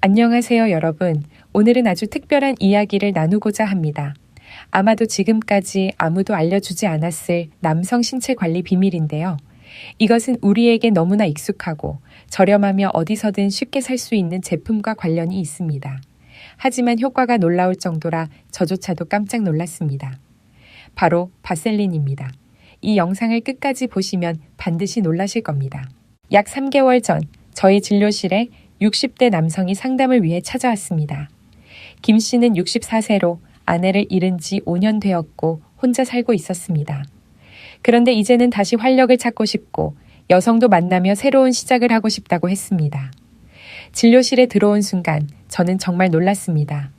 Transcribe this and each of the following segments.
안녕하세요, 여러분. 오늘은 아주 특별한 이야기를 나누고자 합니다. 아마도 지금까지 아무도 알려주지 않았을 남성 신체 관리 비밀인데요. 이것은 우리에게 너무나 익숙하고 저렴하며 어디서든 쉽게 살 수 있는 제품과 관련이 있습니다. 하지만 효과가 놀라울 정도라 저조차도 깜짝 놀랐습니다. 바로 바셀린입니다. 이 영상을 끝까지 보시면 반드시 놀라실 겁니다. 약 3개월 전 저희 진료실에 60대 남성이 상담을 위해 찾아왔습니다. 김 씨는 64세로 아내를 잃은 지 5년 되었고 혼자 살고 있었습니다. 그런데 이제는 다시 활력을 찾고 싶고 여성도 만나며 새로운 시작을 하고 싶다고 했습니다. 진료실에 들어온 순간 저는 정말 놀랐습니다.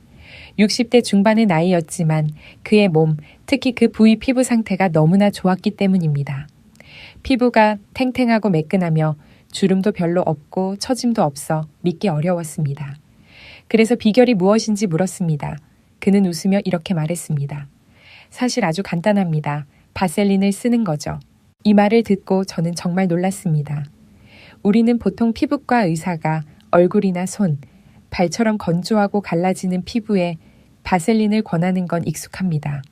60대 중반의 나이였지만 그의 몸, 특히 그 부위 피부 상태가 너무나 좋았기 때문입니다. 피부가 탱탱하고 매끈하며 주름도 별로 없고 처짐도 없어 믿기 어려웠습니다. 그래서 비결이 무엇인지 물었습니다. 그는 웃으며 이렇게 말했습니다. 사실 아주 간단합니다. 바셀린을 쓰는 거죠. 이 말을 듣고 저는 정말 놀랐습니다. 우리는 보통 피부과 의사가 얼굴이나 손, 발처럼 건조하고 갈라지는 피부에 바셀린을 권하는 건 익숙합니다.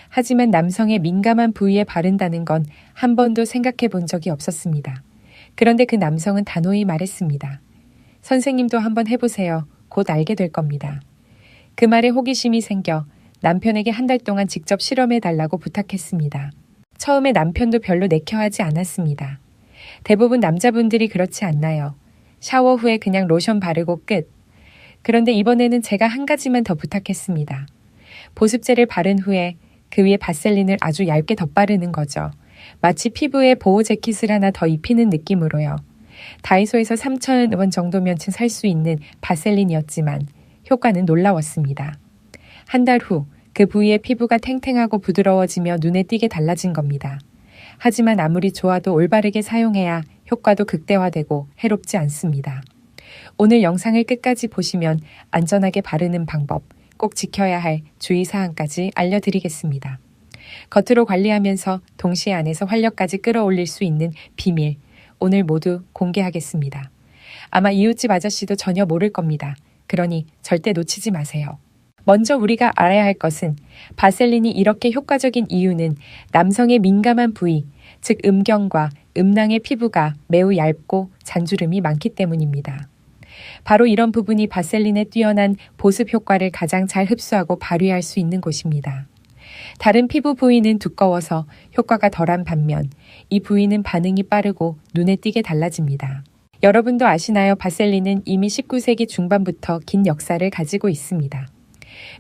하지만 남성의 민감한 부위에 바른다는 건 한 번도 생각해 본 적이 없었습니다. 그런데 그 남성은 단호히 말했습니다. 선생님도 한번 해보세요. 곧 알게 될 겁니다. 그 말에 호기심이 생겨 남편에게 한 달 동안 직접 실험해달라고 부탁했습니다. 처음에 남편도 별로 내켜하지 않았습니다. 대부분 남자분들이 그렇지 않나요? 샤워 후에 그냥 로션 바르고 끝. 그런데 이번에는 제가 한 가지만 더 부탁했습니다. 보습제를 바른 후에 그 위에 바셀린을 아주 얇게 덧바르는 거죠. 마치 피부에 보호 재킷을 하나 더 입히는 느낌으로요. 다이소에서 3,000원 정도면 살 수 있는 바셀린이었지만 효과는 놀라웠습니다. 한 달 후 그 부위의 피부가 탱탱하고 부드러워지며 눈에 띄게 달라진 겁니다. 하지만 아무리 좋아도 올바르게 사용해야 효과도 극대화되고 해롭지 않습니다. 오늘 영상을 끝까지 보시면 안전하게 바르는 방법, 꼭 지켜야 할 주의사항까지 알려드리겠습니다. 겉으로 관리하면서 동시에 안에서 활력까지 끌어올릴 수 있는 비밀, 오늘 모두 공개하겠습니다. 아마 이웃집 아저씨도 전혀 모를 겁니다. 그러니 절대 놓치지 마세요. 먼저 우리가 알아야 할 것은 바셀린이 이렇게 효과적인 이유는 남성의 민감한 부위, 즉 음경과 음낭의 피부가 매우 얇고 잔주름이 많기 때문입니다. 바로 이런 부분이 바셀린의 뛰어난 보습 효과를 가장 잘 흡수하고 발휘할 수 있는 곳입니다. 다른 피부 부위는 두꺼워서 효과가 덜한 반면 이 부위는 반응이 빠르고 눈에 띄게 달라집니다. 여러분도 아시나요? 바셀린은 이미 19세기 중반부터 긴 역사를 가지고 있습니다.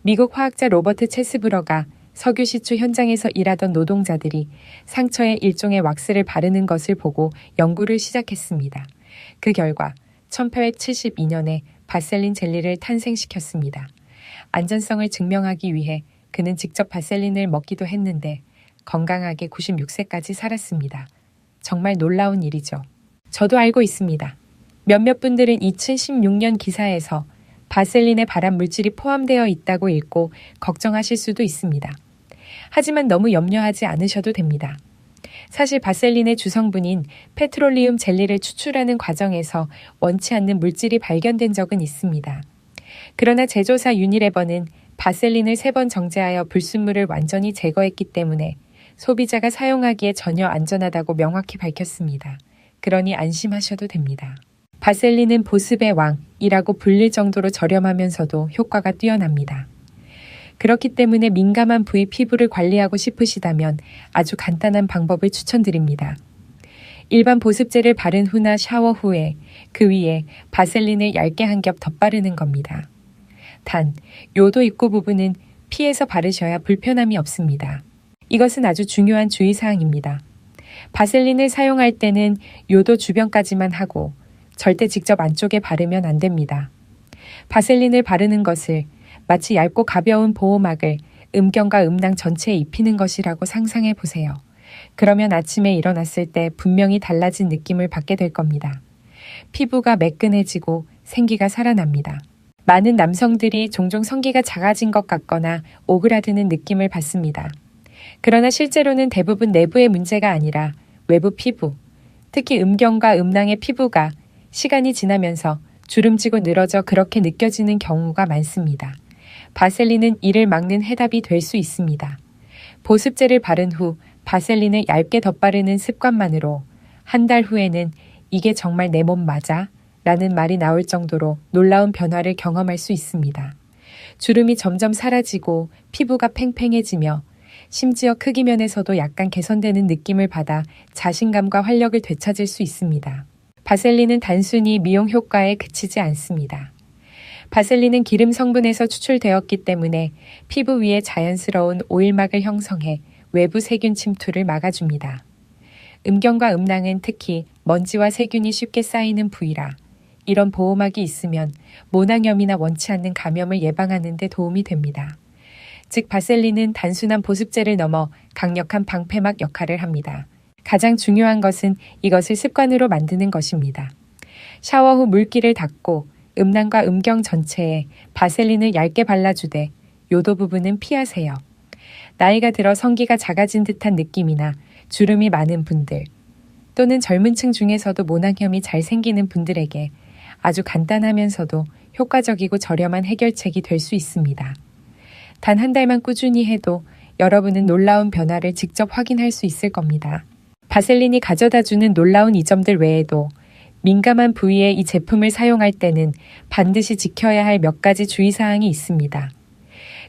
미국 화학자 로버트 체스브러가 석유 시추 현장에서 일하던 노동자들이 상처에 일종의 왁스를 바르는 것을 보고 연구를 시작했습니다. 그 결과 1872년에 바셀린 젤리를 탄생시켰습니다. 안전성을 증명하기 위해 그는 직접 바셀린을 먹기도 했는데 건강하게 96세까지 살았습니다. 정말 놀라운 일이죠. 저도 알고 있습니다. 몇몇 분들은 2016년 기사에서 바셀린에 발암 물질이 포함되어 있다고 읽고 걱정하실 수도 있습니다. 하지만 너무 염려하지 않으셔도 됩니다. 사실 바셀린의 주성분인 페트롤리움 젤리를 추출하는 과정에서 원치 않는 물질이 발견된 적은 있습니다. 그러나 제조사 유니레버는 바셀린을 3번 정제하여 불순물을 완전히 제거했기 때문에 소비자가 사용하기에 전혀 안전하다고 명확히 밝혔습니다. 그러니 안심하셔도 됩니다. 바셀린은 보습의 왕이라고 불릴 정도로 저렴하면서도 효과가 뛰어납니다. 그렇기 때문에 민감한 부위 피부를 관리하고 싶으시다면 아주 간단한 방법을 추천드립니다. 일반 보습제를 바른 후나 샤워 후에 그 위에 바셀린을 얇게 한 겹 덧바르는 겁니다. 단, 요도 입구 부분은 피해서 바르셔야 불편함이 없습니다. 이것은 아주 중요한 주의사항입니다. 바셀린을 사용할 때는 요도 주변까지만 하고 절대 직접 안쪽에 바르면 안 됩니다. 바셀린을 바르는 것을 마치 얇고 가벼운 보호막을 음경과 음낭 전체에 입히는 것이라고 상상해 보세요. 그러면 아침에 일어났을 때 분명히 달라진 느낌을 받게 될 겁니다. 피부가 매끈해지고 생기가 살아납니다. 많은 남성들이 종종 성기가 작아진 것 같거나 오그라드는 느낌을 받습니다. 그러나 실제로는 대부분 내부의 문제가 아니라 외부 피부, 특히 음경과 음낭의 피부가 시간이 지나면서 주름지고 늘어져 그렇게 느껴지는 경우가 많습니다. 바셀린은 이를 막는 해답이 될 수 있습니다. 보습제를 바른 후 바셀린을 얇게 덧바르는 습관만으로 한 달 후에는 이게 정말 내 몸 맞아? 라는 말이 나올 정도로 놀라운 변화를 경험할 수 있습니다. 주름이 점점 사라지고 피부가 팽팽해지며 심지어 크기 면에서도 약간 개선되는 느낌을 받아 자신감과 활력을 되찾을 수 있습니다. 바셀린은 단순히 미용 효과에 그치지 않습니다. 바셀린은 기름 성분에서 추출되었기 때문에 피부 위에 자연스러운 오일막을 형성해 외부 세균 침투를 막아줍니다. 음경과 음낭은 특히 먼지와 세균이 쉽게 쌓이는 부위라 이런 보호막이 있으면 모낭염이나 원치 않는 감염을 예방하는 데 도움이 됩니다. 즉 바셀린은 단순한 보습제를 넘어 강력한 방패막 역할을 합니다. 가장 중요한 것은 이것을 습관으로 만드는 것입니다. 샤워 후 물기를 닦고 음낭과 음경 전체에 바셀린을 얇게 발라주되 요도 부분은 피하세요. 나이가 들어 성기가 작아진 듯한 느낌이나 주름이 많은 분들 또는 젊은 층 중에서도 모낭염이 잘 생기는 분들에게 아주 간단하면서도 효과적이고 저렴한 해결책이 될 수 있습니다. 단 한 달만 꾸준히 해도 여러분은 놀라운 변화를 직접 확인할 수 있을 겁니다. 바셀린이 가져다주는 놀라운 이점들 외에도 민감한 부위에 이 제품을 사용할 때는 반드시 지켜야 할 몇 가지 주의사항이 있습니다.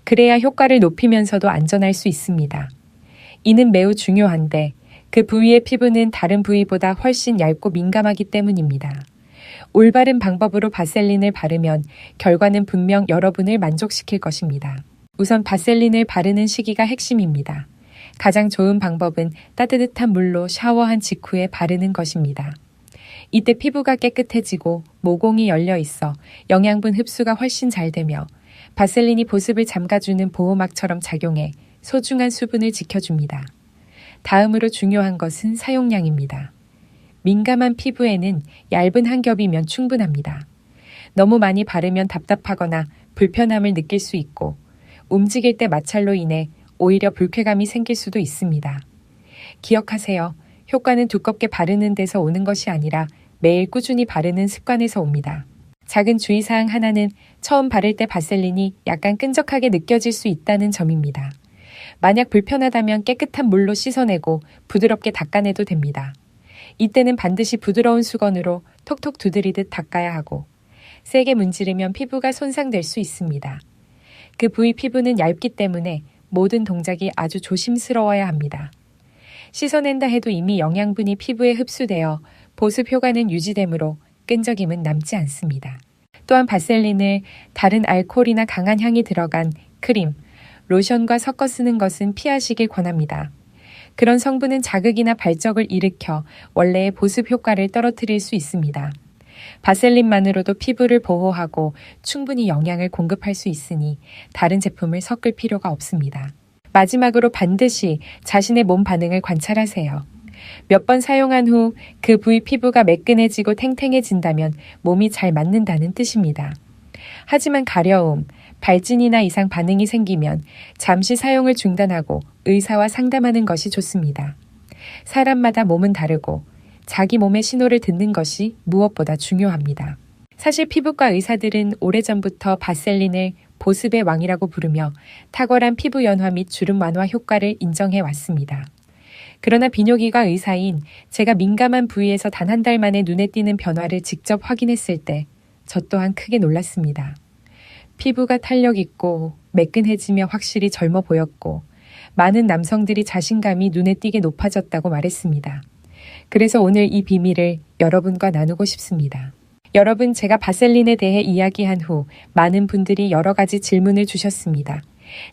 그래야 효과를 높이면서도 안전할 수 있습니다. 이는 매우 중요한데 그 부위의 피부는 다른 부위보다 훨씬 얇고 민감하기 때문입니다. 올바른 방법으로 바셀린을 바르면 결과는 분명 여러분을 만족시킬 것입니다. 우선 바셀린을 바르는 시기가 핵심입니다. 가장 좋은 방법은 따뜻한 물로 샤워한 직후에 바르는 것입니다. 이때 피부가 깨끗해지고 모공이 열려 있어 영양분 흡수가 훨씬 잘 되며 바셀린이 보습을 잠가주는 보호막처럼 작용해 소중한 수분을 지켜줍니다. 다음으로 중요한 것은 사용량입니다. 민감한 피부에는 얇은 한 겹이면 충분합니다. 너무 많이 바르면 답답하거나 불편함을 느낄 수 있고 움직일 때 마찰로 인해 오히려 불쾌감이 생길 수도 있습니다. 기억하세요. 효과는 두껍게 바르는 데서 오는 것이 아니라 매일 꾸준히 바르는 습관에서 옵니다. 작은 주의사항 하나는 처음 바를 때 바셀린이 약간 끈적하게 느껴질 수 있다는 점입니다. 만약 불편하다면 깨끗한 물로 씻어내고 부드럽게 닦아내도 됩니다. 이때는 반드시 부드러운 수건으로 톡톡 두드리듯 닦아야 하고 세게 문지르면 피부가 손상될 수 있습니다. 그 부위 피부는 얇기 때문에 모든 동작이 아주 조심스러워야 합니다. 씻어낸다 해도 이미 영양분이 피부에 흡수되어 보습 효과는 유지되므로 끈적임은 남지 않습니다. 또한 바셀린을 다른 알코올이나 강한 향이 들어간 크림, 로션과 섞어 쓰는 것은 피하시길 권합니다. 그런 성분은 자극이나 발적을 일으켜 원래의 보습 효과를 떨어뜨릴 수 있습니다. 바셀린만으로도 피부를 보호하고 충분히 영양을 공급할 수 있으니 다른 제품을 섞을 필요가 없습니다. 마지막으로 반드시 자신의 몸 반응을 관찰하세요. 몇 번 사용한 후 그 부위 피부가 매끈해지고 탱탱해진다면 몸이 잘 맞는다는 뜻입니다. 하지만 가려움, 발진이나 이상 반응이 생기면 잠시 사용을 중단하고 의사와 상담하는 것이 좋습니다. 사람마다 몸은 다르고 자기 몸의 신호를 듣는 것이 무엇보다 중요합니다. 사실 피부과 의사들은 오래전부터 바셀린을 보습의 왕이라고 부르며 탁월한 피부 연화 및 주름 완화 효과를 인정해 왔습니다. 그러나 비뇨기과 의사인 제가 민감한 부위에서 단 한 달 만에 눈에 띄는 변화를 직접 확인했을 때 저 또한 크게 놀랐습니다. 피부가 탄력 있고 매끈해지며 확실히 젊어 보였고 많은 남성들이 자신감이 눈에 띄게 높아졌다고 말했습니다. 그래서 오늘 이 비밀을 여러분과 나누고 싶습니다. 여러분, 제가 바셀린에 대해 이야기한 후 많은 분들이 여러 가지 질문을 주셨습니다.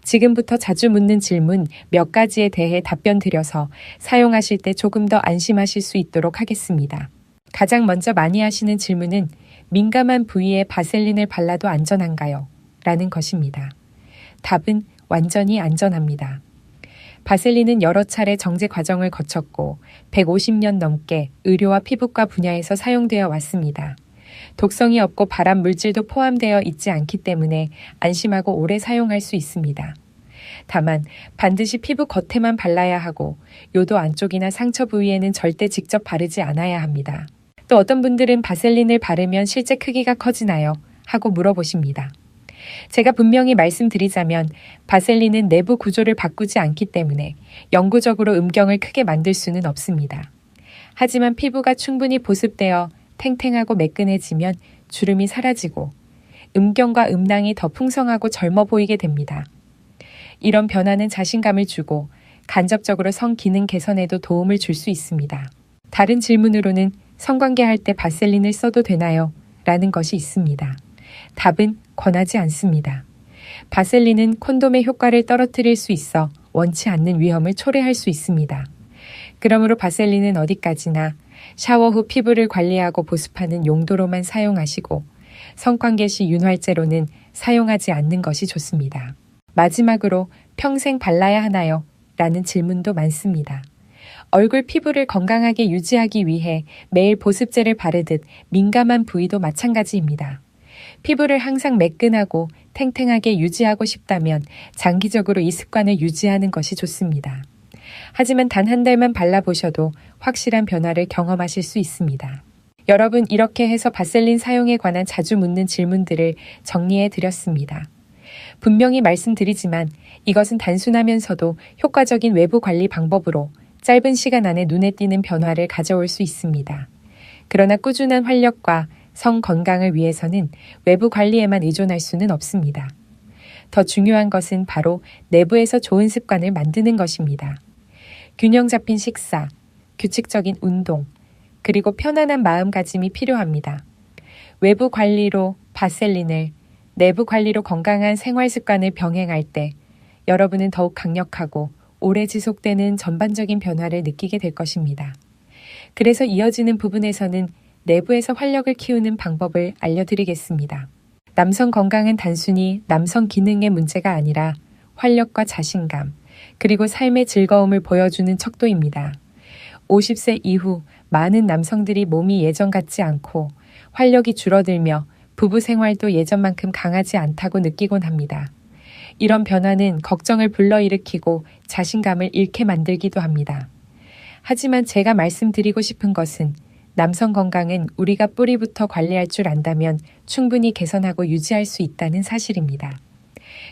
지금부터 자주 묻는 질문 몇 가지에 대해 답변 드려서 사용하실 때 조금 더 안심하실 수 있도록 하겠습니다. 가장 먼저 많이 하시는 질문은 민감한 부위에 바셀린을 발라도 안전한가요? 라는 것입니다. 답은 완전히 안전합니다. 바셀린은 여러 차례 정제 과정을 거쳤고 150년 넘게 의료와 피부과 분야에서 사용되어 왔습니다. 독성이 없고 발암 물질도 포함되어 있지 않기 때문에 안심하고 오래 사용할 수 있습니다. 다만 반드시 피부 겉에만 발라야 하고 요도 안쪽이나 상처 부위에는 절대 직접 바르지 않아야 합니다. 또 어떤 분들은 바셀린을 바르면 실제 크기가 커지나요? 하고 물어보십니다. 제가 분명히 말씀드리자면 바셀린은 내부 구조를 바꾸지 않기 때문에 영구적으로 음경을 크게 만들 수는 없습니다. 하지만 피부가 충분히 보습되어 탱탱하고 매끈해지면 주름이 사라지고 음경과 음낭이 더 풍성하고 젊어 보이게 됩니다. 이런 변화는 자신감을 주고 간접적으로 성 기능 개선에도 도움을 줄 수 있습니다. 다른 질문으로는 성관계할 때 바셀린을 써도 되나요? 라는 것이 있습니다. 답은 권하지 않습니다. 바셀린은 콘돔의 효과를 떨어뜨릴 수 있어 원치 않는 위험을 초래할 수 있습니다. 그러므로 바셀린은 어디까지나 샤워 후 피부를 관리하고 보습하는 용도로만 사용하시고 성관계 시 윤활제로는 사용하지 않는 것이 좋습니다. 마지막으로 평생 발라야 하나요? 라는 질문도 많습니다. 얼굴 피부를 건강하게 유지하기 위해 매일 보습제를 바르듯 민감한 부위도 마찬가지입니다. 피부를 항상 매끈하고 탱탱하게 유지하고 싶다면 장기적으로 이 습관을 유지하는 것이 좋습니다. 하지만 단 한 달만 발라보셔도 확실한 변화를 경험하실 수 있습니다. 여러분, 이렇게 해서 바셀린 사용에 관한 자주 묻는 질문들을 정리해 드렸습니다. 분명히 말씀드리지만 이것은 단순하면서도 효과적인 외부 관리 방법으로 짧은 시간 안에 눈에 띄는 변화를 가져올 수 있습니다. 그러나 꾸준한 활력과 성 건강을 위해서는 외부 관리에만 의존할 수는 없습니다. 더 중요한 것은 바로 내부에서 좋은 습관을 만드는 것입니다. 균형 잡힌 식사, 규칙적인 운동, 그리고 편안한 마음가짐이 필요합니다. 외부 관리로 바셀린을, 내부 관리로 건강한 생활 습관을 병행할 때 여러분은 더욱 강력하고 오래 지속되는 전반적인 변화를 느끼게 될 것입니다. 그래서 이어지는 부분에서는 내부에서 활력을 키우는 방법을 알려드리겠습니다. 남성 건강은 단순히 남성 기능의 문제가 아니라 활력과 자신감, 그리고 삶의 즐거움을 보여주는 척도입니다. 50세 이후 많은 남성들이 몸이 예전 같지 않고 활력이 줄어들며 부부 생활도 예전만큼 강하지 않다고 느끼곤 합니다. 이런 변화는 걱정을 불러일으키고 자신감을 잃게 만들기도 합니다. 하지만 제가 말씀드리고 싶은 것은 남성 건강은 우리가 뿌리부터 관리할 줄 안다면 충분히 개선하고 유지할 수 있다는 사실입니다.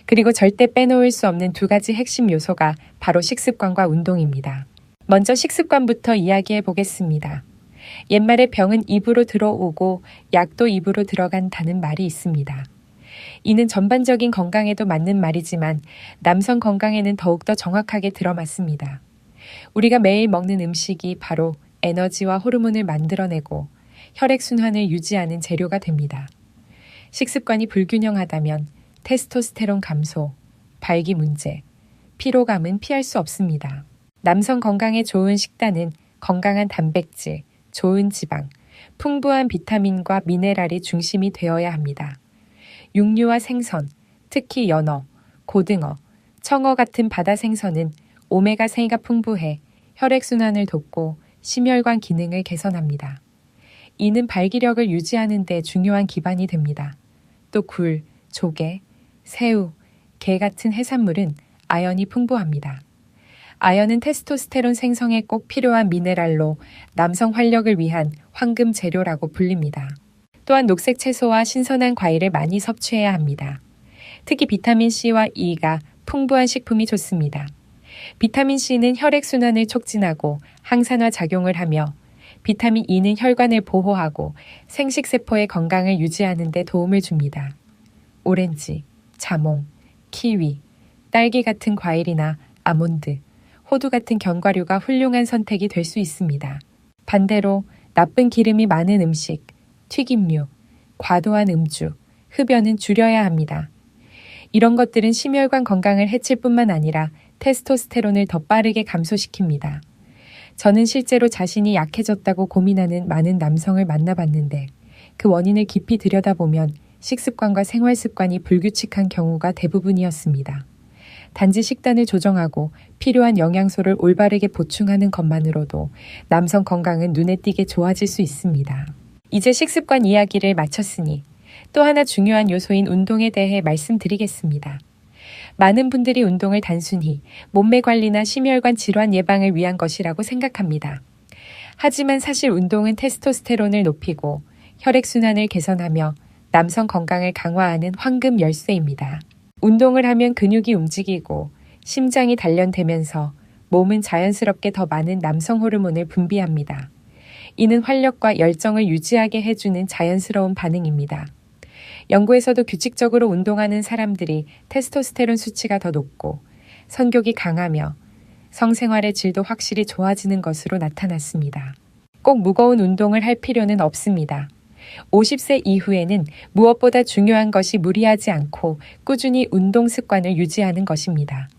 그리고 절대 빼놓을 수 없는 두 가지 핵심 요소가 바로 식습관과 운동입니다. 먼저 식습관부터 이야기해 보겠습니다. 옛말에 병은 입으로 들어오고 약도 입으로 들어간다는 말이 있습니다. 이는 전반적인 건강에도 맞는 말이지만 남성 건강에는 더욱더 정확하게 들어맞습니다. 우리가 매일 먹는 음식이 바로 에너지와 호르몬을 만들어내고 혈액순환을 유지하는 재료가 됩니다. 식습관이 불균형하다면 테스토스테론 감소, 발기 문제, 피로감은 피할 수 없습니다. 남성 건강에 좋은 식단은 건강한 단백질, 좋은 지방, 풍부한 비타민과 미네랄이 중심이 되어야 합니다. 육류와 생선, 특히 연어, 고등어, 청어 같은 바다 생선은 오메가3가 풍부해 혈액순환을 돕고 심혈관 기능을 개선합니다. 이는 발기력을 유지하는 데 중요한 기반이 됩니다. 또 굴, 조개, 새우, 게 같은 해산물은 아연이 풍부합니다. 아연은 테스토스테론 생성에 꼭 필요한 미네랄로 남성 활력을 위한 황금 재료라고 불립니다. 또한 녹색 채소와 신선한 과일을 많이 섭취해야 합니다. 특히 비타민C와 E가 풍부한 식품이 좋습니다. 비타민C는 혈액순환을 촉진하고 항산화 작용을 하며 비타민 E는 혈관을 보호하고 생식세포의 건강을 유지하는 데 도움을 줍니다. 오렌지, 자몽, 키위, 딸기 같은 과일이나 아몬드, 호두 같은 견과류가 훌륭한 선택이 될 수 있습니다. 반대로 나쁜 기름이 많은 음식, 튀김류, 과도한 음주, 흡연은 줄여야 합니다. 이런 것들은 심혈관 건강을 해칠 뿐만 아니라 테스토스테론을 더 빠르게 감소시킵니다. 저는 실제로 자신이 약해졌다고 고민하는 많은 남성을 만나봤는데 그 원인을 깊이 들여다보면 식습관과 생활습관이 불규칙한 경우가 대부분이었습니다. 단지 식단을 조정하고 필요한 영양소를 올바르게 보충하는 것만으로도 남성 건강은 눈에 띄게 좋아질 수 있습니다. 이제 식습관 이야기를 마쳤으니 또 하나 중요한 요소인 운동에 대해 말씀드리겠습니다. 많은 분들이 운동을 단순히 몸매 관리나 심혈관 질환 예방을 위한 것이라고 생각합니다. 하지만 사실 운동은 테스토스테론을 높이고 혈액순환을 개선하며 남성 건강을 강화하는 황금 열쇠입니다. 운동을 하면 근육이 움직이고 심장이 단련되면서 몸은 자연스럽게 더 많은 남성 호르몬을 분비합니다. 이는 활력과 열정을 유지하게 해주는 자연스러운 반응입니다. 연구에서도 규칙적으로 운동하는 사람들이 테스토스테론 수치가 더 높고 성욕이 강하며 성생활의 질도 확실히 좋아지는 것으로 나타났습니다. 꼭 무거운 운동을 할 필요는 없습니다. 50세 이후에는 무엇보다 중요한 것이 무리하지 않고 꾸준히 운동 습관을 유지하는 것입니다.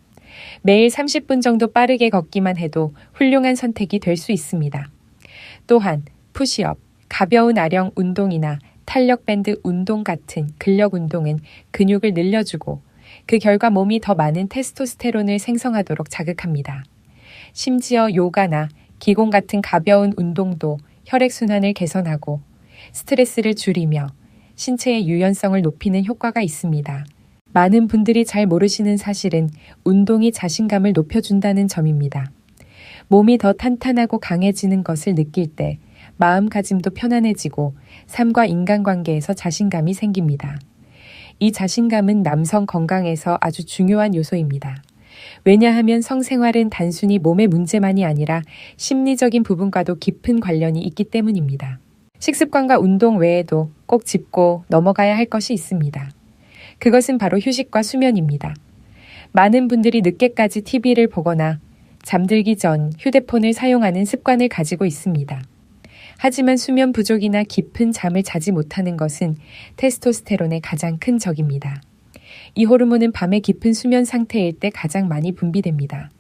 매일 30분 정도 빠르게 걷기만 해도 훌륭한 선택이 될 수 있습니다. 또한 푸시업, 가벼운 아령 운동이나 탄력밴드 운동 같은 근력 운동은 근육을 늘려주고 그 결과 몸이 더 많은 테스토스테론을 생성하도록 자극합니다. 심지어 요가나 기공 같은 가벼운 운동도 혈액순환을 개선하고 스트레스를 줄이며 신체의 유연성을 높이는 효과가 있습니다. 많은 분들이 잘 모르시는 사실은 운동이 자신감을 높여준다는 점입니다. 몸이 더 탄탄하고 강해지는 것을 느낄 때 마음가짐도 편안해지고 삶과 인간관계에서 자신감이 생깁니다. 이 자신감은 남성 건강에서 아주 중요한 요소입니다. 왜냐하면 성생활은 단순히 몸의 문제만이 아니라 심리적인 부분과도 깊은 관련이 있기 때문입니다. 식습관과 운동 외에도 꼭 짚고 넘어가야 할 것이 있습니다. 그것은 바로 휴식과 수면입니다. 많은 분들이 늦게까지 TV를 보거나 잠들기 전 휴대폰을 사용하는 습관을 가지고 있습니다. 하지만 수면 부족이나 깊은 잠을 자지 못하는 것은 테스토스테론의 가장 큰 적입니다. 이 호르몬은 밤에 깊은 수면 상태일 때 가장 많이 분비됩니다.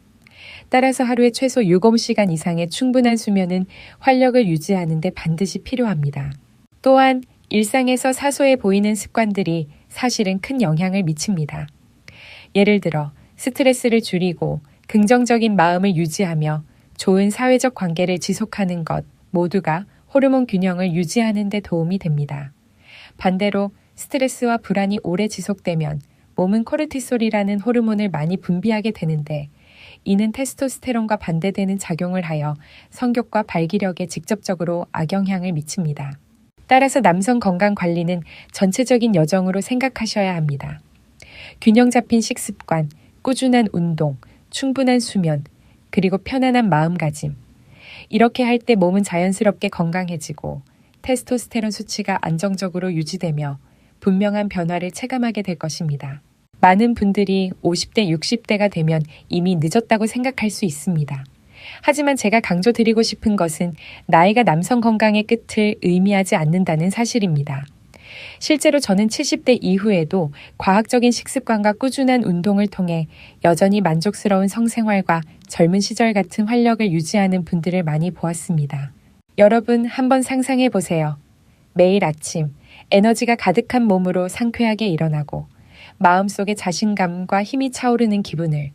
따라서 하루에 최소 7시간 이상의 충분한 수면은 활력을 유지하는 데 반드시 필요합니다. 또한 일상에서 사소해 보이는 습관들이 사실은 큰 영향을 미칩니다. 예를 들어 스트레스를 줄이고 긍정적인 마음을 유지하며 좋은 사회적 관계를 지속하는 것 모두가 호르몬 균형을 유지하는 데 도움이 됩니다. 반대로 스트레스와 불안이 오래 지속되면 몸은 코르티솔이라는 호르몬을 많이 분비하게 되는데 이는 테스토스테론과 반대되는 작용을 하여 성욕과 발기력에 직접적으로 악영향을 미칩니다. 따라서 남성 건강 관리는 전체적인 여정으로 생각하셔야 합니다. 균형 잡힌 식습관, 꾸준한 운동, 충분한 수면, 그리고 편안한 마음가짐. 이렇게 할 때 몸은 자연스럽게 건강해지고 테스토스테론 수치가 안정적으로 유지되며 분명한 변화를 체감하게 될 것입니다. 많은 분들이 50대, 60대가 되면 이미 늦었다고 생각할 수 있습니다. 하지만 제가 강조드리고 싶은 것은 나이가 남성 건강의 끝을 의미하지 않는다는 사실입니다. 실제로 저는 70대 이후에도 과학적인 식습관과 꾸준한 운동을 통해 여전히 만족스러운 성생활과 젊은 시절 같은 활력을 유지하는 분들을 많이 보았습니다. 여러분 한번 상상해 보세요. 매일 아침 에너지가 가득한 몸으로 상쾌하게 일어나고 마음속에 자신감과 힘이 차오르는 기분을.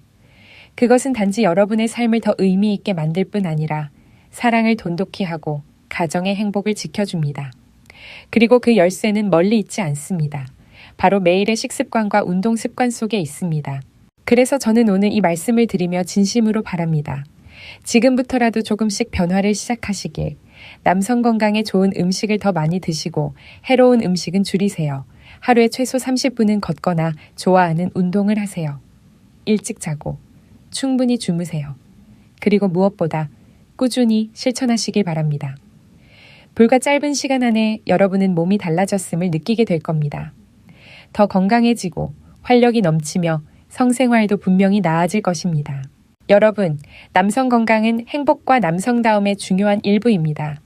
그것은 단지 여러분의 삶을 더 의미 있게 만들 뿐 아니라 사랑을 돈독히 하고 가정의 행복을 지켜줍니다. 그리고 그 열쇠는 멀리 있지 않습니다. 바로 매일의 식습관과 운동 습관 속에 있습니다. 그래서 저는 오늘 이 말씀을 드리며 진심으로 바랍니다. 지금부터라도 조금씩 변화를 시작하시길. 남성 건강에 좋은 음식을 더 많이 드시고 해로운 음식은 줄이세요. 하루에 최소 30분은 걷거나 좋아하는 운동을 하세요. 일찍 자고 충분히 주무세요. 그리고 무엇보다 꾸준히 실천하시길 바랍니다. 불과 짧은 시간 안에 여러분은 몸이 달라졌음을 느끼게 될 겁니다. 더 건강해지고 활력이 넘치며 성생활도 분명히 나아질 것입니다. 여러분, 남성 건강은 행복과 남성다움의 중요한 일부입니다.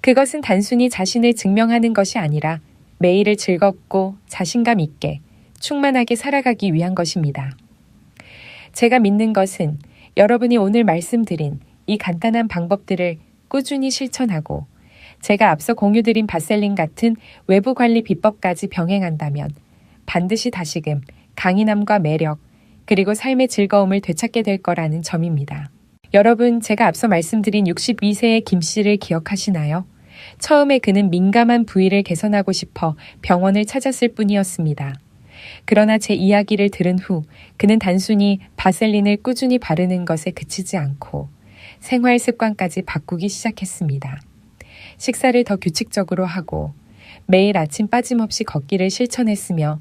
그것은 단순히 자신을 증명하는 것이 아니라 매일을 즐겁고 자신감 있게 충만하게 살아가기 위한 것입니다. 제가 믿는 것은 여러분이 오늘 말씀드린 이 간단한 방법들을 꾸준히 실천하고 제가 앞서 공유드린 바셀린 같은 외부 관리 비법까지 병행한다면 반드시 다시금 강인함과 매력, 그리고 삶의 즐거움을 되찾게 될 거라는 점입니다. 여러분, 제가 앞서 말씀드린 62세의 김 씨를 기억하시나요? 처음에 그는 민감한 부위를 개선하고 싶어 병원을 찾았을 뿐이었습니다. 그러나 제 이야기를 들은 후 그는 단순히 바셀린을 꾸준히 바르는 것에 그치지 않고 생활 습관까지 바꾸기 시작했습니다. 식사를 더 규칙적으로 하고 매일 아침 빠짐없이 걷기를 실천했으며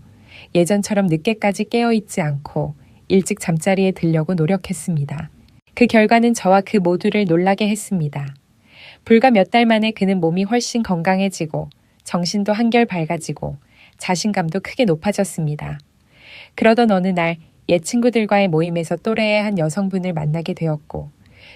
예전처럼 늦게까지 깨어있지 않고 일찍 잠자리에 들려고 노력했습니다. 그 결과는 저와 그 모두를 놀라게 했습니다. 불과 몇 달 만에 그는 몸이 훨씬 건강해지고 정신도 한결 밝아지고 자신감도 크게 높아졌습니다. 그러던 어느 날 옛 친구들과의 모임에서 또래의 한 여성분을 만나게 되었고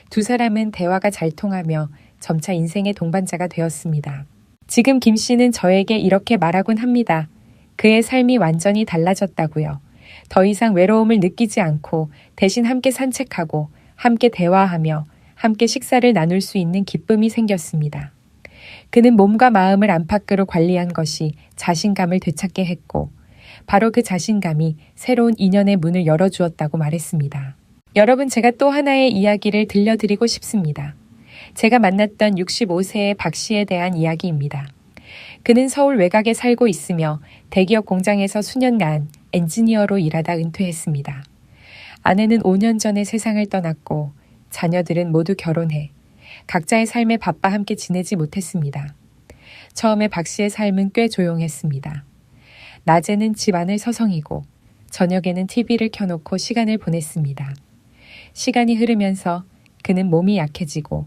두 사람은 대화가 잘 통하며 점차 인생의 동반자가 되었습니다. 지금 김 씨는 저에게 이렇게 말하곤 합니다. 그의 삶이 완전히 달라졌다고요. 더 이상 외로움을 느끼지 않고 대신 함께 산책하고 함께 대화하며 함께 식사를 나눌 수 있는 기쁨이 생겼습니다. 그는 몸과 마음을 안팎으로 관리한 것이 자신감을 되찾게 했고 바로 그 자신감이 새로운 인연의 문을 열어주었다고 말했습니다. 여러분, 제가 또 하나의 이야기를 들려드리고 싶습니다. 제가 만났던 65세의 박 씨에 대한 이야기입니다. 그는 서울 외곽에 살고 있으며 대기업 공장에서 수년간 엔지니어로 일하다 은퇴했습니다. 아내는 5년 전에 세상을 떠났고 자녀들은 모두 결혼해 각자의 삶에 바빠 함께 지내지 못했습니다. 처음에 박 씨의 삶은 꽤 조용했습니다. 낮에는 집안을 서성이고 저녁에는 TV를 켜놓고 시간을 보냈습니다. 시간이 흐르면서 그는 몸이 약해지고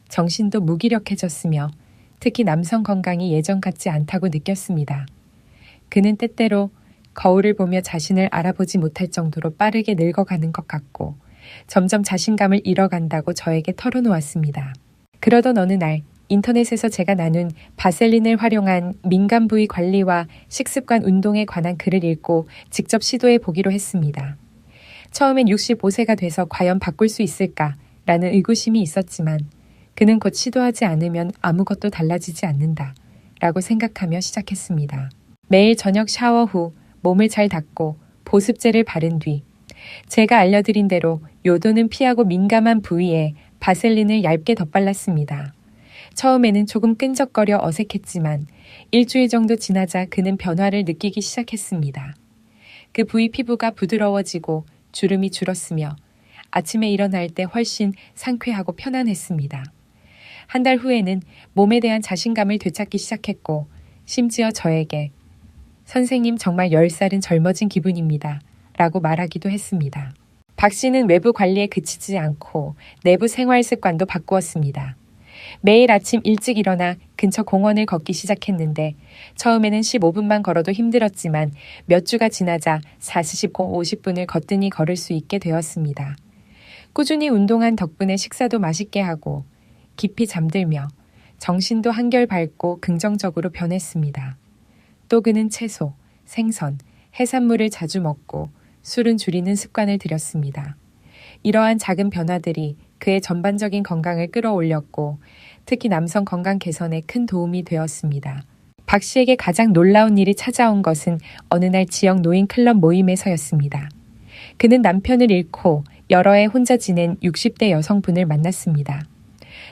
정신도 무기력해졌으며 특히 남성 건강이 예전 같지 않다고 느꼈습니다. 그는 때때로 거울을 보며 자신을 알아보지 못할 정도로 빠르게 늙어가는 것 같고 점점 자신감을 잃어간다고 저에게 털어놓았습니다. 그러던 어느 날 인터넷에서 제가 나눈 바셀린을 활용한 민간 부위 관리와 식습관 운동에 관한 글을 읽고 직접 시도해 보기로 했습니다. 처음엔 65세가 돼서 과연 바꿀 수 있을까라는 의구심이 있었지만 그는 곧 시도하지 않으면 아무것도 달라지지 않는다 라고 생각하며 시작했습니다. 매일 저녁 샤워 후 몸을 잘 닦고 보습제를 바른 뒤 제가 알려드린 대로 요도는 피하고 민감한 부위에 바셀린을 얇게 덧발랐습니다. 처음에는 조금 끈적거려 어색했지만 일주일 정도 지나자 그는 변화를 느끼기 시작했습니다. 그 부위 피부가 부드러워지고 주름이 줄었으며 아침에 일어날 때 훨씬 상쾌하고 편안했습니다. 한 달 후에는 몸에 대한 자신감을 되찾기 시작했고 심지어 저에게 선생님 정말 10살은 젊어진 기분입니다 라고 말하기도 했습니다. 박 씨는 외부 관리에 그치지 않고 내부 생활 습관도 바꾸었습니다. 매일 아침 일찍 일어나 근처 공원을 걷기 시작했는데 처음에는 15분만 걸어도 힘들었지만 몇 주가 지나자 40, 50분을 거뜬히 걸을 수 있게 되었습니다. 꾸준히 운동한 덕분에 식사도 맛있게 하고 깊이 잠들며 정신도 한결 밝고 긍정적으로 변했습니다. 또 그는 채소, 생선, 해산물을 자주 먹고 술은 줄이는 습관을 들였습니다. 이러한 작은 변화들이 그의 전반적인 건강을 끌어올렸고 특히 남성 건강 개선에 큰 도움이 되었습니다. 박 씨에게 가장 놀라운 일이 찾아온 것은 어느 날 지역 노인 클럽 모임에서였습니다. 그는 남편을 잃고 여러 해 혼자 지낸 60대 여성분을 만났습니다.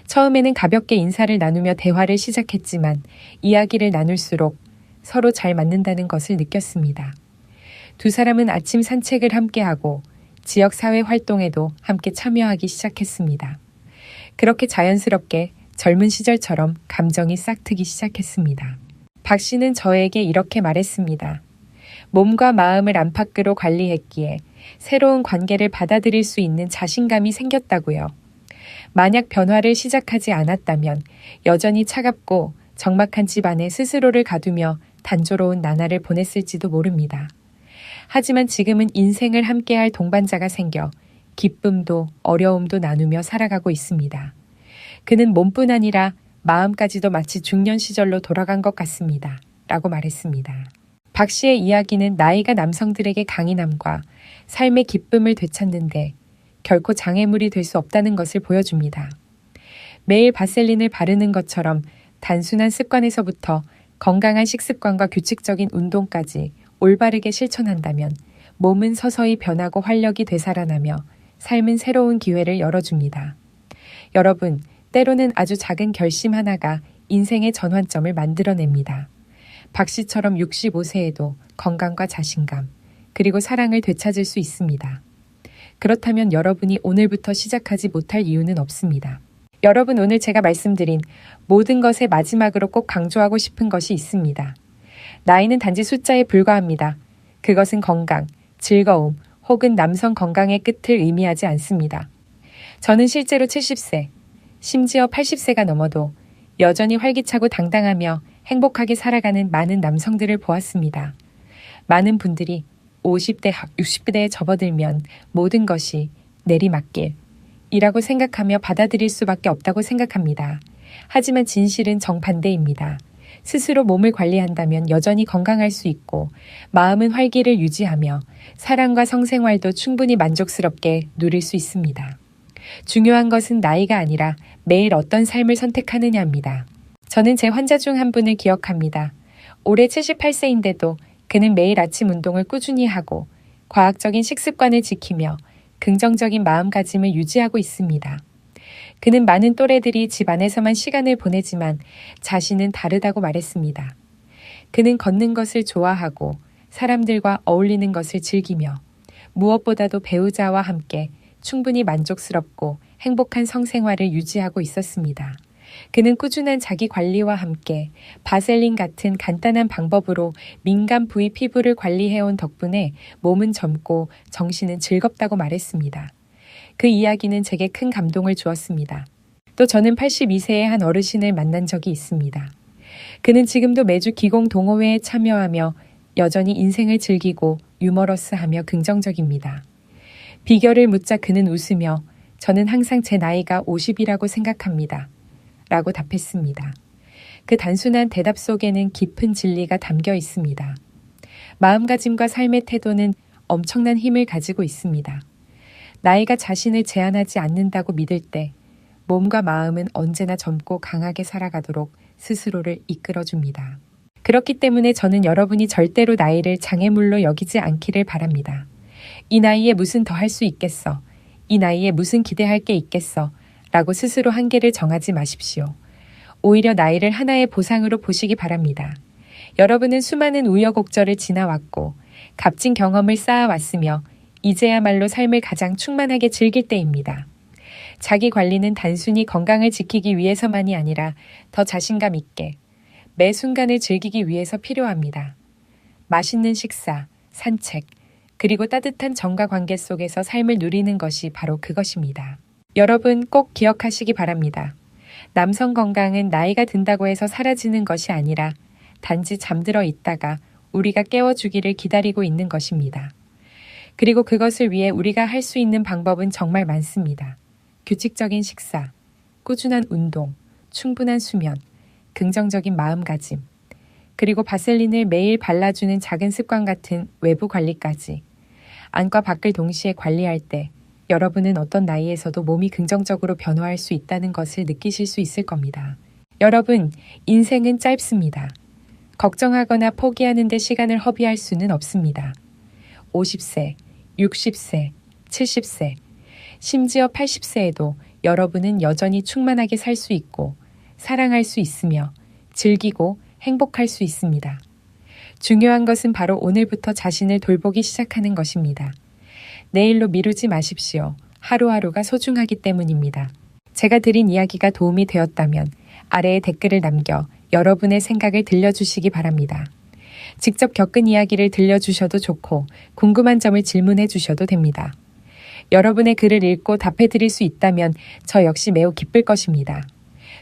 처음에는 가볍게 인사를 나누며 대화를 시작했지만 이야기를 나눌수록 서로 잘 맞는다는 것을 느꼈습니다. 두 사람은 아침 산책을 함께하고 지역 사회 활동에도 함께 참여하기 시작했습니다. 그렇게 자연스럽게 젊은 시절처럼 감정이 싹트기 시작했습니다. 박 씨는 저에게 이렇게 말했습니다. 몸과 마음을 안팎으로 관리했기에 새로운 관계를 받아들일 수 있는 자신감이 생겼다고요. 만약 변화를 시작하지 않았다면 여전히 차갑고 적막한 집 안에 스스로를 가두며 단조로운 나날을 보냈을지도 모릅니다. 하지만 지금은 인생을 함께할 동반자가 생겨 기쁨도 어려움도 나누며 살아가고 있습니다. 그는 몸뿐 아니라 마음까지도 마치 중년 시절로 돌아간 것 같습니다. 라고 말했습니다. 박 씨의 이야기는 나이가 남성들에게 강인함과 삶의 기쁨을 되찾는데 결코 장애물이 될 수 없다는 것을 보여줍니다. 매일 바셀린을 바르는 것처럼 단순한 습관에서부터 건강한 식습관과 규칙적인 운동까지 올바르게 실천한다면 몸은 서서히 변하고 활력이 되살아나며 삶은 새로운 기회를 열어줍니다. 여러분, 때로는 아주 작은 결심 하나가 인생의 전환점을 만들어냅니다. 박 씨처럼 65세에도 건강과 자신감, 그리고 사랑을 되찾을 수 있습니다. 그렇다면 여러분이 오늘부터 시작하지 못할 이유는 없습니다. 여러분, 오늘 제가 말씀드린 모든 것의 마지막으로 꼭 강조하고 싶은 것이 있습니다. 나이는 단지 숫자에 불과합니다. 그것은 건강, 즐거움, 혹은 남성 건강의 끝을 의미하지 않습니다. 저는 실제로 70세, 심지어 80세가 넘어도 여전히 활기차고 당당하며 행복하게 살아가는 많은 남성들을 보았습니다. 많은 분들이 50대, 60대에 접어들면 모든 것이 내리막길이라고 생각하며 받아들일 수밖에 없다고 생각합니다. 하지만 진실은 정반대입니다. 스스로 몸을 관리한다면 여전히 건강할 수 있고 마음은 활기를 유지하며 사랑과 성생활도 충분히 만족스럽게 누릴 수 있습니다. 중요한 것은 나이가 아니라 매일 어떤 삶을 선택하느냐입니다. 저는 제 환자 중 한 분을 기억합니다. 올해 78세인데도 그는 매일 아침 운동을 꾸준히 하고 과학적인 식습관을 지키며 긍정적인 마음가짐을 유지하고 있습니다. 그는 많은 또래들이 집 안에서만 시간을 보내지만 자신은 다르다고 말했습니다. 그는 걷는 것을 좋아하고 사람들과 어울리는 것을 즐기며 무엇보다도 배우자와 함께 충분히 만족스럽고 행복한 성생활을 유지하고 있었습니다. 그는 꾸준한 자기 관리와 함께 바셀린 같은 간단한 방법으로 민감 부위 피부를 관리해온 덕분에 몸은 젊고 정신은 즐겁다고 말했습니다. 그 이야기는 제게 큰 감동을 주었습니다. 또 저는 82세의 한 어르신을 만난 적이 있습니다. 그는 지금도 매주 기공 동호회에 참여하며 여전히 인생을 즐기고 유머러스하며 긍정적입니다. 비결을 묻자 그는 웃으며 저는 항상 제 나이가 50이라고 생각합니다. 라고 답했습니다. 그 단순한 대답 속에는 깊은 진리가 담겨 있습니다. 마음가짐과 삶의 태도는 엄청난 힘을 가지고 있습니다. 나이가 자신을 제한하지 않는다고 믿을 때 몸과 마음은 언제나 젊고 강하게 살아가도록 스스로를 이끌어줍니다. 그렇기 때문에 저는 여러분이 절대로 나이를 장애물로 여기지 않기를 바랍니다. 이 나이에 무슨 더 할 수 있겠어? 이 나이에 무슨 기대할 게 있겠어? 라고 스스로 한계를 정하지 마십시오. 오히려 나이를 하나의 보상으로 보시기 바랍니다. 여러분은 수많은 우여곡절을 지나왔고 값진 경험을 쌓아왔으며 이제야말로 삶을 가장 충만하게 즐길 때입니다. 자기 관리는 단순히 건강을 지키기 위해서만이 아니라 더 자신감 있게 매 순간을 즐기기 위해서 필요합니다. 맛있는 식사, 산책, 그리고 따뜻한 정과 관계 속에서 삶을 누리는 것이 바로 그것입니다. 여러분 꼭 기억하시기 바랍니다. 남성 건강은 나이가 든다고 해서 사라지는 것이 아니라 단지 잠들어 있다가 우리가 깨워주기를 기다리고 있는 것입니다. 그리고 그것을 위해 우리가 할 수 있는 방법은 정말 많습니다. 규칙적인 식사, 꾸준한 운동, 충분한 수면, 긍정적인 마음가짐, 그리고 바셀린을 매일 발라주는 작은 습관 같은 외부 관리까지. 안과 밖을 동시에 관리할 때 여러분은 어떤 나이에서도 몸이 긍정적으로 변화할 수 있다는 것을 느끼실 수 있을 겁니다. 여러분, 인생은 짧습니다. 걱정하거나 포기하는 데 시간을 허비할 수는 없습니다. 50세, 60세, 70세, 심지어 80세에도 여러분은 여전히 충만하게 살 수 있고 사랑할 수 있으며 즐기고 행복할 수 있습니다. 중요한 것은 바로 오늘부터 자신을 돌보기 시작하는 것입니다. 내일로 미루지 마십시오. 하루하루가 소중하기 때문입니다. 제가 드린 이야기가 도움이 되었다면 아래에 댓글을 남겨 여러분의 생각을 들려주시기 바랍니다. 직접 겪은 이야기를 들려주셔도 좋고 궁금한 점을 질문해 주셔도 됩니다. 여러분의 글을 읽고 답해 드릴 수 있다면 저 역시 매우 기쁠 것입니다.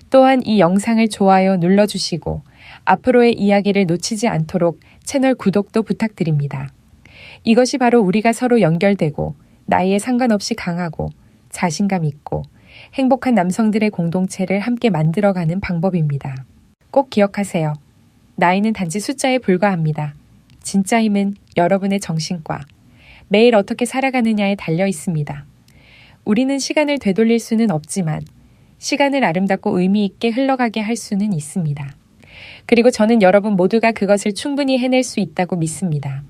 또한 이 영상을 좋아요 눌러주시고 앞으로의 이야기를 놓치지 않도록 채널 구독도 부탁드립니다. 이것이 바로 우리가 서로 연결되고 나이에 상관없이 강하고 자신감 있고 행복한 남성들의 공동체를 함께 만들어가는 방법입니다. 꼭 기억하세요. 나이는 단지 숫자에 불과합니다. 진짜 힘은 여러분의 정신과 매일 어떻게 살아가느냐에 달려 있습니다. 우리는 시간을 되돌릴 수는 없지만 시간을 아름답고 의미 있게 흘러가게 할 수는 있습니다. 그리고 저는 여러분 모두가 그것을 충분히 해낼 수 있다고 믿습니다.